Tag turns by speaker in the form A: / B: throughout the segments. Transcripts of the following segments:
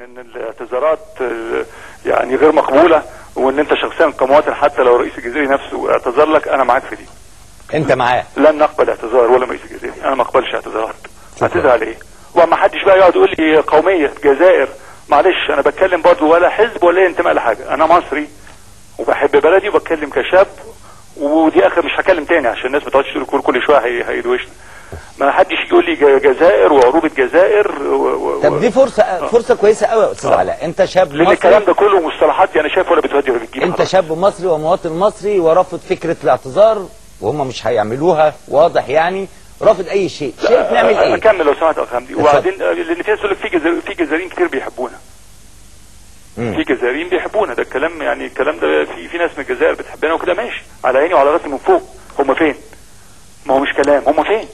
A: ان الاعتذارات يعني غير مقبوله، وان انت شخصيا كمواطن حتى لو الرئيس الجزائري نفسه اعتذر لك انا معاك في دي.
B: انت معاه؟
A: لن نقبل اعتذار ولا رئيس الجزائري، انا ما اقبلش اعتذارات. اعتذر على ايه؟ وما حدش بقى يقعد يقول لي قوميه جزائر، معلش انا بتكلم برضه ولا حزب ولا انتماء لحاجه، انا مصري وبحب بلدي وبتكلم كشاب، ودي اخر مش هكلم تاني عشان الناس ما تقعدش تقول كل شويه هيدوشنا. ما حدش يقول لي جزائر وعروبه جزائر
B: طب دي فرصه كويسه قوي يا استاذ علاء. انت شاب مصري،
A: لان الكلام ده كله مصطلحات انا شايف ولا بتودي ولا بتجيب.
B: انت شاب مصري ومواطن مصري ورافض فكره الاعتذار، وهم مش هيعملوها واضح يعني، رافض اي شيء. شايف نعمل ايه؟
A: اكمل لو سمحت يا اخ حمدي. وبعدين لان في ناس تقول لك في جزائريين كتير بيحبونا. في جزائريين بيحبونا، ده الكلام يعني الكلام ده في ناس من الجزائر بتحبنا وكده، ماشي على عيني وعلى راسي من فوق. هم فين؟ ما هو مش كلام، هم فين؟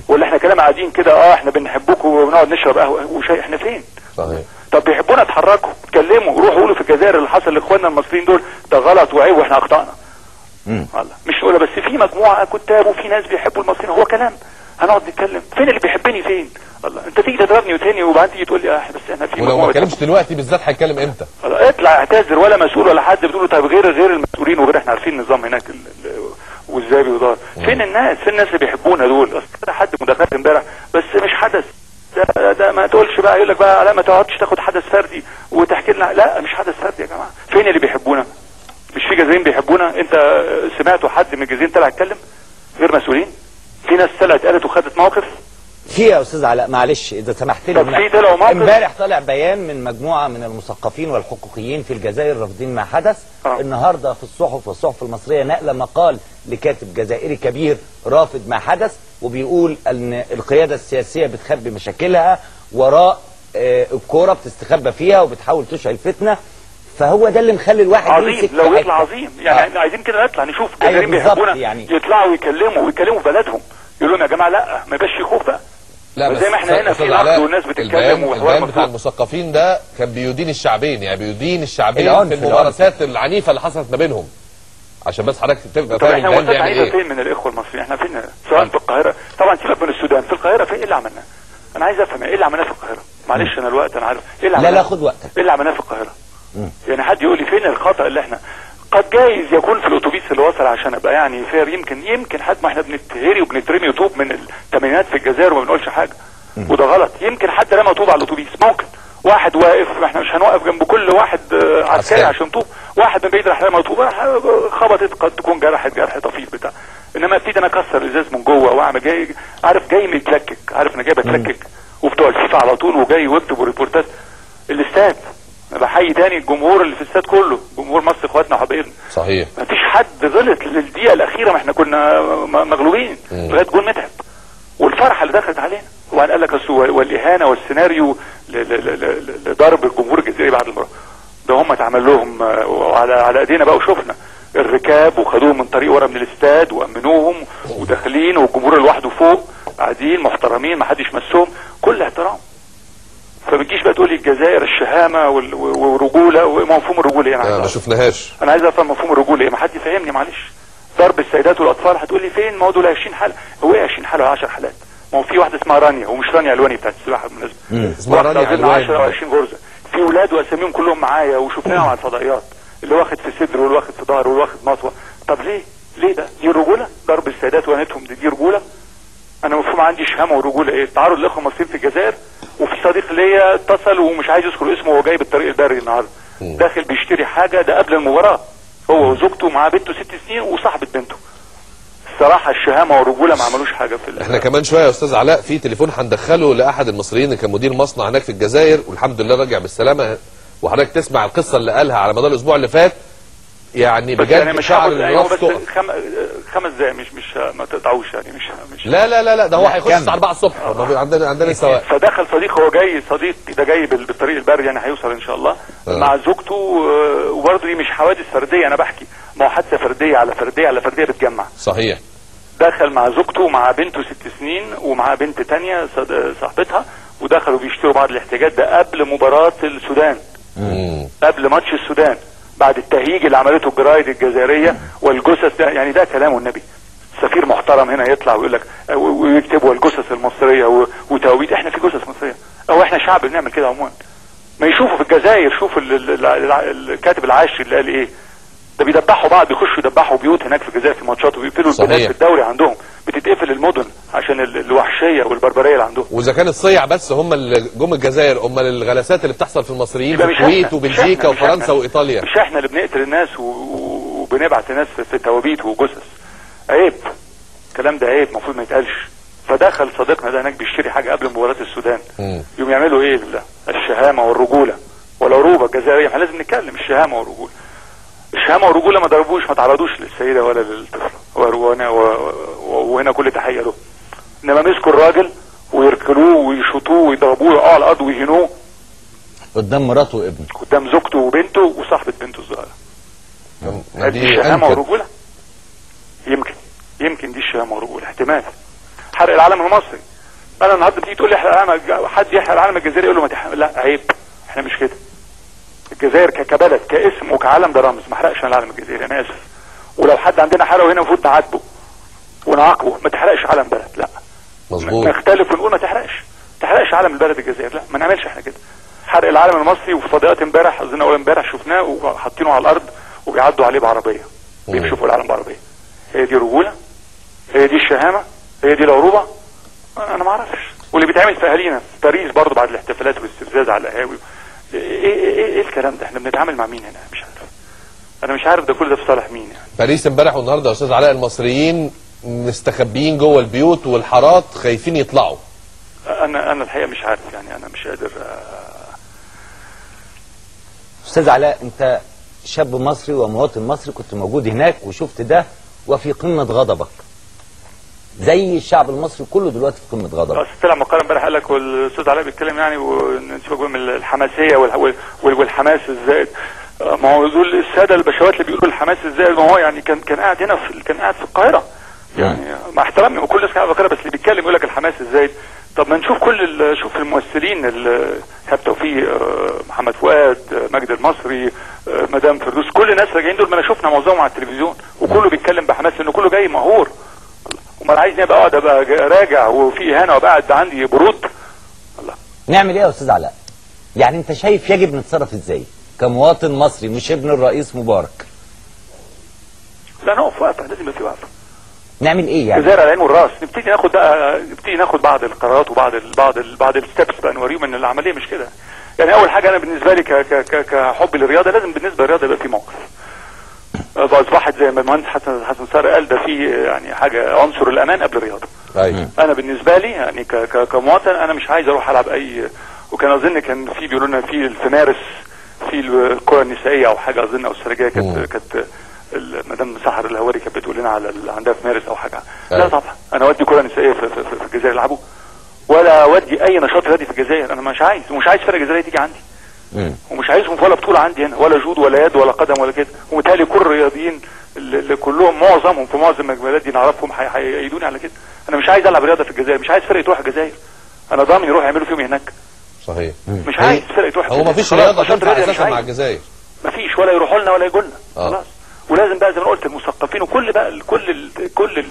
A: ولا احنا كلام قاعدين كده احنا بنحبكم وبنقعد نشرب قهوه وشاي، احنا فين؟
C: صحيح.
A: طب بيحبونا اتحركوا اتكلموا روحوا قولوا في الجزائر اللي حصل لاخواننا المصريين دول ده غلط وعيب واحنا اخطانا. والله مش نقولها، بس في مجموعه كتاب وفي ناس بيحبوا المصريين، هو كلام هنقعد نتكلم فين اللي بيحبني فين؟ الله انت تيجي تضربني وتاني وبعدين تيجي تقول لي بس احنا في
C: ولو ما اتكلمش دلوقتي بالذات هيتكلم امتى؟
A: اطلع اعتذر، ولا مسؤول ولا حد بتقول له طيب غير المسؤولين وغير احنا عارفين النظام هناك وازاي بيدار. فين الناس اللي بيحبونا دول؟ اصل كده حد مداخلات امبارح بس مش حدث ده ما تقولش بقى يقول لك بقى لا ما تقعدش تاخد حدث فردي وتحكي لنا، لا مش حدث فردي يا جماعه. فين اللي بيحبونا؟ مش في جزائريين بيحبونا؟ انت سمعتوا حد من الجزائريين طلع يتكلم غير مسؤولين؟ في ناس طلعت قالت وخدت موقف؟
B: في يا استاذ علاء معلش اذا سمحت لي،
A: في طلعوا موقف
B: امبارح طلع بيان من مجموعه من المثقفين والحقوقيين في الجزائر رافضين ما حدث. النهارده في الصحف والصحف المصريه نقل مقال لكاتب جزائري كبير رافض ما حدث، وبيقول ان القياده السياسيه بتخبي مشاكلها وراء الكوره بتستخبى فيها وبتحاول تشعل فتنه، فهو ده اللي مخلي الواحد
A: عظيم. لو يطلع عظيم يعني عايزين كده نطلع نشوف جزائريين بيحبونا يعني يطلعوا ويكلموا في بلدهم، يقولوا لهم يا جماعه لا ما يبقاش في خوف بقى.
C: لا بس
A: زي ما احنا هنا في نقد والناس بتتكلم
C: البيان بتاع المثقفين ده كان بيدين الشعبين، يعني بيدين الشعبين في الممارسات العنيفه اللي حصلت ما بينهم، عشان بس حضرتك تبقى فاهم
A: احنا وصلنا عنيفه فين من الاخوه المصريين؟ احنا فين سواء في القاهره، طبعا سيبك من السودان، في القاهره في ايه اللي عملناه؟ انا عايز افهم ايه اللي عملناه في القاهره؟ معلش انا الوقت انا عارف ايه اللي عملناه.
B: لا خد وقتك.
A: ايه اللي عملناه في القاهره؟ يعني حد يقول لي فين الخطا اللي احنا قد جايز يكون في الاتوبيس اللي وصل، عشان ابقى يعني فير، يمكن حد ما احنا بنتهري وبنترمي طوب من الثمانينات في الجزائر وما بنقولش حاجه وده غلط. يمكن حد رمى طوب على الاتوبيس، ممكن واحد واقف، احنا مش هنوقف جنب كل واحد عسكري عشان طوب، واحد من بعيد راح رمى طوب خبطت قد تكون جرح طفيف بتاع، انما ابتدي انا اكسر الازاز من جوه واعمل جاي متلكك، عارف انا جاي بتلكك، وبتوع الفيفا على طول وجاي ويكتبوا ريبورتات. الاستاد بحيي تاني الجمهور اللي في الاستاد كله، جمهور مصر اخواتنا وحبايبنا.
C: صحيح.
A: مفيش حد غلط للدقيقه الاخيره، ما احنا كنا مغلوبين لغايه جول متعب والفرحه اللي دخلت علينا، وبعدين قال لك والاهانه والسيناريو لضرب الجمهور الجزائري بعد المباراه ده هم اتعمل لهم على ايدينا بقى، وشفنا الركاب وخدوهم من طريق ورا من الاستاد وامنوهم وداخلين، والجمهور لوحده فوق قاعدين محترمين ما حدش مسهم، كل احترام. فما تجيش بقى تقول لي الجزائر الشهامه والرجوله، ومفهوم الرجوله ايه؟ انا
C: ما شفناهاش.
A: انا عايز افهم مفهوم الرجوله ايه، ما حد يفهمني معلش. ضرب السيدات والاطفال هتقول لي فين؟ ما هو دول 20 حاله. هو ايه 20 حاله ولا 10 حالات؟ ما هو في واحده اسمها رانيا، ومش رانيا الواني بتاعت السباحه بالمناسبه،
C: اسمها رانيا الواني،
A: 10 او 20 غرزه. في ولاد واساميهم كلهم معايا وشفناهم على الفضائيات، اللي واخد في صدره واللي واخد في ظهره واللي واخد مطوه. طب ليه ده؟ دي رجوله؟ ضرب السيدات وانتهم دي رجوله؟ انا مفهوم عندي شهامه ورجوله ايه؟ تعرض الاخوه المصريين في الجزائر. وفي صديق ليا اتصل ومش عايز يذكر اسمه، وهو جاي بالطريق البري النهارده داخل بيشتري حاجه، ده قبل المباراه، هو وزوجته معاه بنته 6 سنين وصاحبه بنته. الصراحه الشهامه والرجوله ما عملوش حاجه في
C: احنا كمان شويه يا استاذ علاء في تليفون هندخله لاحد المصريين اللي كان مدير مصنع هناك في الجزائر والحمد لله راجع بالسلامه، وحضرتك تسمع القصه اللي قالها على مدار الاسبوع اللي فات، يعني بجد
A: يعني مش
C: شعر
A: الراس تقف. 5 دقايق مش ما تقطعوش يعني مش
C: لا ده هو هيخش الساعه 4 الصبح. عندنا سواق.
A: فدخل صديق، هو جاي صديق ده جاي بالطريق البري يعني هيوصل ان شاء الله مع زوجته، وبرضه دي مش حوادث فرديه انا بحكي، ما هو حادثه فرديه على فرديه على فرديه بتجمع.
C: صحيح.
A: دخل مع زوجته ومع بنته 6 سنين ومع بنت تانية صاحبتها، ودخلوا بيشتروا بعض الاحتياجات ده قبل مباراه السودان، قبل ماتش السودان، بعد التهييج اللي عملته الجرايد الجزائريه والجثث ده. يعني ده كلام النبي، سفير محترم هنا يطلع ويقول لك ويكتبوا الجثث المصريه وتويت. احنا في جثث مصريه او احنا شعب بنعمل كده عموما؟ ما يشوفوا في الجزائر، شوف الكاتب العاشري اللي قال ايه، ده بيدبحوا بعض، بيخشوا يدبحوا بيوت هناك في الجزائر في ماتشات، وبيقفلوا البلاد في الدوري عندهم، بتتقفل المدن عشان الوحشيه والبربريه اللي عندهم.
C: واذا كان الصيع بس هم اللي جم الجزائر، امال الغلاسات اللي بتحصل في المصريين في الكويت وبلجيكا وفرنسا وايطاليا؟
A: مش احنا اللي بنقتل الناس وبنبعت الناس في توابيت وجثث. عيب الكلام ده، عيب، المفروض ما يتقالش. فدخل صديقنا ده هناك بيشتري حاجه قبل مباراه السودان، يوم يعملوا ايه؟ الشهامه والرجوله والعروبه الجزائريه. احنا لازم نتكلم الشهامه والرجوله. الشهامه والرجوله ما ضربوش، ما تعرضوش للسيده ولا للطفله، وهنا كل تحيه له. انما مسكوا الراجل ويركلوه ويشوطوه ويضربوه ويقعوا على الارض ويهنوه
B: قدام مراته وابنه،
A: قدام زوجته وبنته وصاحبه بنته الصغيره. دي شهامه ورجوله؟ يمكن دي الشهامه والرجوله، احتمال. حرق العلم المصري. انا النهارده بتيجي تقول لي احرق العلم، حد يحرق العلم الجزائري يقول له ما لا عيب، احنا مش كده. الجزائر كبلد كاسم وكعلم ده رمز، ما حرقش العلم الجزائري، انا اسف. ولو حد عندنا حرقه هنا المفروض نعاتبه ونعاقبه، ما تحرقش علم بلد، لا.
C: مظبوط.
A: نختلف ونقول ما تحرقش علم البلد الجزائر، لا ما نعملش احنا كده. حرق العلم المصري وفي فضائيات امبارح، اظن اول امبارح شفناه وحاطينه على الارض وبيعدوا عليه بعربيه، بيمشوا فوق العلم بعربيه. هي دي رجوله؟ هي دي الشهامه؟ هي دي العروبه؟ انا ما اعرفش. واللي بيتعمل في اهالينا في باريس برضه بعد الاحتفالات والاستفزاز على القهاوي، ايه الكلام ده؟ احنا بنتعامل مع مين هنا؟ مش عارف. انا مش عارف ده كل ده في صالح مين يعني.
C: باريس امبارح والنهارده يا استاذ علاء المصريين مستخبيين جوه البيوت والحارات خايفين يطلعوا.
A: انا الحقيقه مش عارف يعني، انا مش قادر.
B: استاذ علاء، انت شاب مصري ومواطن مصري، كنت موجود هناك وشفت ده وفي قمه غضبك زي الشعب المصري كله دلوقتي في قمه غضب.
A: طلع مقاله امبارح قال لك، والاستاذ علاء بيتكلم يعني، ونسيبك من الحماسيه والحماس الزائد. ما هو دول الساده البشوات اللي بيقولوا الحماس الزائد، ما هو يعني كان قاعد هنا كان قاعد في القاهره يعني، مع احترامي وكل الناس قاعده في القاهره، بس اللي بيتكلم يقول لك الحماس الزائد. طب ما نشوف شوف الممثلين، ايهاب توفيق، محمد فؤاد، مجد المصري، مدام فردوس، كل الناس راجعين دول، ما انا شفنا معظمهم على التلفزيون وكله بيتكلم بحماس لانه كله جاي مهور. وما عايزني ابقى اقعد ابقى راجع وفي اهانه وابقى قاعد عندي برود. الله،
B: نعمل ايه يا استاذ علاء؟ يعني انت شايف يجب نتصرف ازاي كمواطن مصري مش ابن الرئيس مبارك؟
A: لا نقف وقفه، لازم يبقى في وقفه.
B: نعمل ايه يعني؟
A: الجزائر على العين والراس، نبتدي ناخد بعض القرارات وبعض الستبس بقى، نوريهم ان العمليه مش كده. يعني اول حاجه انا بالنسبه لي كحب للرياضه، لازم بالنسبه للرياضه يبقى في موقف. اصبحت زي ما المهندس حسن سار قال، ده في يعني حاجه عنصر الامان قبل الرياضه.
C: ايوه.
A: انا بالنسبه لي يعني كمواطن، انا مش عايز اروح العب اي، وكان اظن كان في بيقولوا لنا في مارس في الكره النسائيه او حاجه، اظن او السرجيه كانت مدام سحر الهواري كانت بتقول لنا على عندها في مارس او حاجه. لا طبعا انا اودي كره نسائيه في الجزائر يلعبوا، ولا اودي اي نشاط رياضي في الجزائر. انا مش عايز، ومش عايز فرقه جزائريه تيجي عندي، ومش عايزهم في ولا بطوله عندي هنا، ولا جود ولا يد ولا قدم ولا كده. ومتهيألي كل الرياضيين اللي كلهم معظمهم في معظم المجالات دي نعرفهم هيأيدوني على كده. انا مش عايز العب رياضه في الجزائر، مش عايز فرقه تروح الجزائر، انا ضامن يروح يعملوا فيهم هناك.
C: صحيح.
A: مش عايز فرقه تروح.
C: هو مفيش رياضه تنفع اساسا مع الجزائر،
A: مفيش، ولا يروحوا لنا ولا يجوا لنا. خلاص. ولازم بقى زي ما قلت المثقفين وكل بقى كل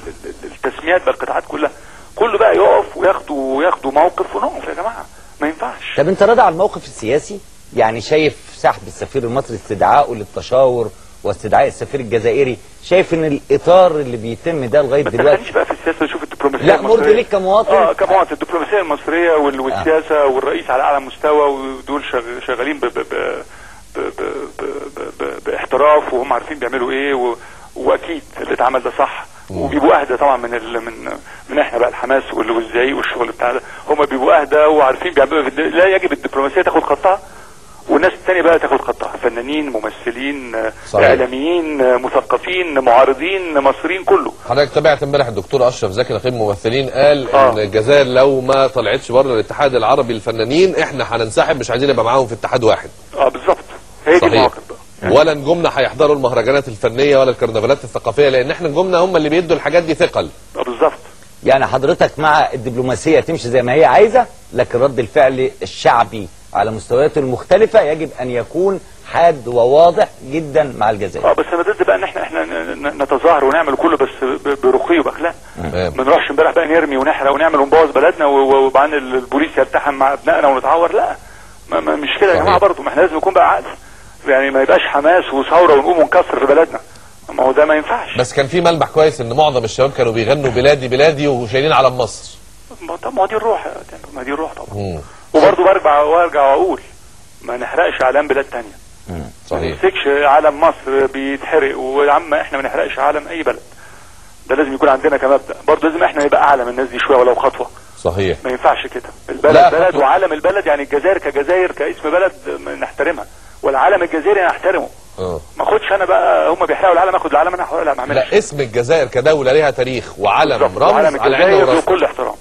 A: التسميات بقى، القطاعات كلها، كله بقى يقف وياخدوا موقف ونقف يا جماعه، ما ينفعش.
B: طب انت راضي على الموقف السياسي؟ يعني شايف سحب السفير المصري، استدعائه للتشاور واستدعاء السفير الجزائري، شايف ان الاطار اللي بيتم ده لغايه دلوقتي؟ ما تخلينيش
A: بقى في السياسه، شوف الدبلوماسيه
B: لا مرضي ليك كمواطن.
A: كمواطن، الدبلوماسيه المصريه والسياسه والرئيس على اعلى مستوى، ودول شغالين باحتراف، وهم عارفين بيعملوا ايه، واكيد اللي اتعمل ده صح، وبيبقوا اهدى طبعا من احنا بقى الحماس والزعيق والشغل بتاع ده. هم بيبقوا اهدى وعارفين بيعملوا. لا يجب الدبلوماسيه تاخد خطها والناس الثانيه بقى تاخد خطها، فنانين، ممثلين، اعلاميين، مثقفين، معارضين، مصريين، كله.
C: حضرتك تابعت امبارح الدكتور اشرف زكي نقيب ممثلين قال ان الجزائر لو ما طلعتش بره الاتحاد العربي للفنانين احنا هننسحب، مش عايزين نبقى معاهم في اتحاد واحد.
A: بالظبط، هي دي المواقف بقى.
C: ولا نجومنا هيحضروا المهرجانات الفنيه ولا الكرنفالات الثقافيه، لان احنا نجومنا هم اللي بيدوا الحاجات دي ثقل.
A: بالظبط.
B: يعني حضرتك مع الدبلوماسيه تمشي زي ما هي عايزه، لكن رد الفعل الشعبي على مستوياته المختلفه يجب ان يكون حاد وواضح جدا مع الجزائر.
A: بس انا ضد بقى ان احنا نتظاهر ونعمل كله بس برقي وباخلاق. ما نروحش امبارح بقى نرمي ونحرق ونعمل ونبوظ بلدنا، وبعدين البوليس يلتحم مع ابنائنا ونتعور. لا، مش كده يا جماعه برضه، ما احنا لازم يكون بقى عقل، يعني ما يبقاش حماس وثوره ونقوم ونكسر في بلدنا، ما هو ده ما ينفعش.
C: بس كان في ملمح كويس ان معظم الشباب كانوا بيغنوا بلادي بلادي وشايلين علم مصر.
A: طب ما دي الروح يا تامر، ما دي الروح طبعا. وبرضه برجع واقول ما نحرقش اعلام بلاد تانية.
C: صحيح.
A: ما نمسكش علم مصر بيتحرق ويا عم احنا ما نحرقش علم اي بلد. ده لازم يكون عندنا كمبدأ، برضه لازم احنا نبقى اعلى من الناس دي شويه ولو خطوه.
C: صحيح.
A: ما ينفعش كده، البلد بلد وعالم البلد، يعني الجزائر كجزائر كاسم بلد نحترمها، والعالم الجزائري نحترمه. ما اخدش انا بقى هم بيحرقوا العالم اخد العالم انا لا ما اعملش.
C: لا، اسم الجزائر كدوله ليها تاريخ وعلم رمز
A: على عيننا وراسنا بكل احترام.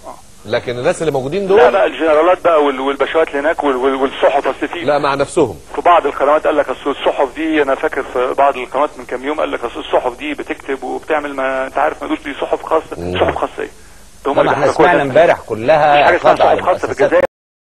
C: لكن الناس اللي موجودين دول
A: لا بقى الجنرالات بقى والباشوات اللي هناك والصحف، اصل في
C: لا مع نفسهم
A: في بعض القنوات قال لك اصل الصحف دي، انا فاكر في بعض القنوات من كام يوم قال لك اصل الصحف دي بتكتب وبتعمل، ما انت عارف ما دول دي صحف خاصه. صحف خاصه ايه؟
B: احنا سمعنا امبارح كلها
A: مش حاجه اسمها صحف خاصه في الجزائر.